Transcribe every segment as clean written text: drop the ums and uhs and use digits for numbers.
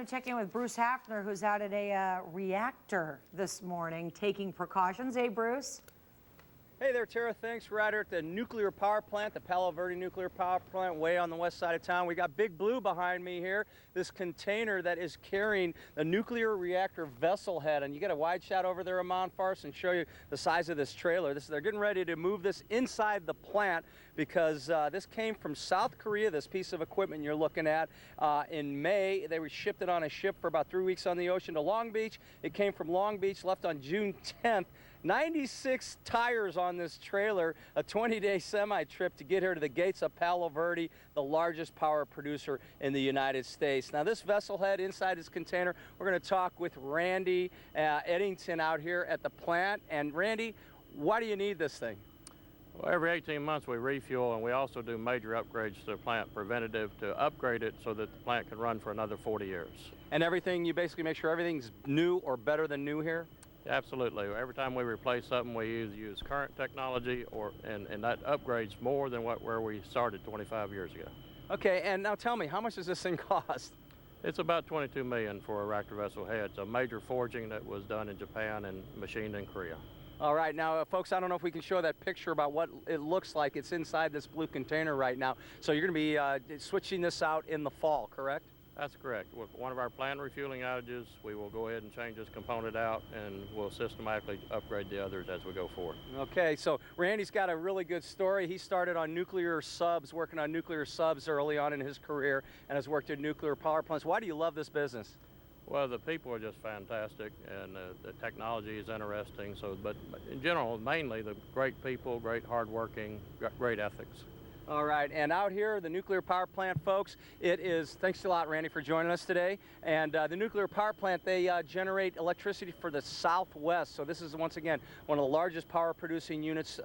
to check in with Bruce Hafner, who's out at a reactor this morning, taking precautions. Hey, Bruce. Hey there, Tara. Thanks. We're out here at the nuclear power plant, the Palo Verde nuclear power plant, way on the west side of town. We got Big Blue behind me here, this container that is carrying the nuclear reactor vessel head. And you get a wide shot over there, Amon, Farce, and show you the size of this trailer. They're getting ready to move this inside the plant because this came from South Korea, this piece of equipment you're looking at. In May, they were shipped it on a ship for about 3 weeks on the ocean to Long Beach. It came from Long Beach, left on June 10th. 96 tires on this trailer, a 20-day semi-trip to get here to the gates of Palo Verde, the largest power producer in the United States. Now, this vessel head inside this container, we're going to talk with Randy Eddington out here at the plant. And Randy, why do you need this thing? Well, every 18 months we refuel, and we also do major upgrades to the plant, preventative, to upgrade it so that the plant can run for another 40 years. And everything, you basically make sure everything's new or better than new here? Absolutely. Every time we replace something, we either use current technology and that upgrades more than where we started 25 years ago. Okay, and now tell me, how much does this thing cost? It's about $22 million for a reactor vessel head. It's a major forging that was done in Japan and machined in Korea. All right, now, folks, I don't know if we can show that picture about what it looks like. It's inside this blue container right now. So you're going to be switching this out in the fall, correct? That's correct. With one of our planned refueling outages, we will go ahead and change this component out, and we'll systematically upgrade the others as we go forward. Okay, so Randy's got a really good story. He started on nuclear subs, working on nuclear subs early on in his career, and has worked at nuclear power plants. Why do you love this business? Well, the people are just fantastic, and the technology is interesting. But in general, mainly the great people, great hardworking, great ethics. All right, and out here, the nuclear power plant, folks, it is, thanks a lot, Randy, for joining us today. And the nuclear power plant, they generate electricity for the Southwest. So this is, once again, one of the largest power producing units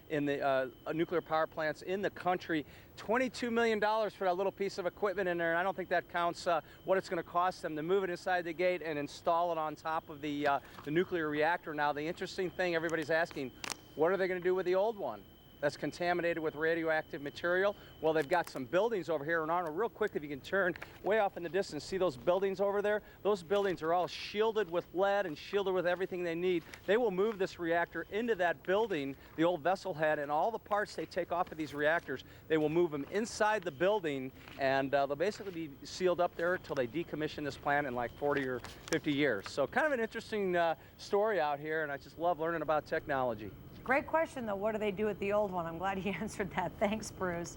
in the nuclear power plants in the country. $22 million for that little piece of equipment in there, and I don't think that counts what it's going to cost them to move it inside the gate and install it on top of the nuclear reactor. Now, the interesting thing everybody's asking, what are they going to do with the old one that's contaminated with radioactive material? Well, they've got some buildings over here. And Arnold, real quick, if you can turn way off in the distance, see those buildings over there? Those buildings are all shielded with lead and shielded with everything they need. They will move this reactor into that building, the old vessel head, and all the parts they take off of these reactors, they will move them inside the building, and they'll basically be sealed up there until they decommission this plant in like 40 or 50 years. So kind of an interesting story out here, and I just love learning about technology. Great question, though. What do they do with the old one? I'm glad he answered that. Thanks, Bruce.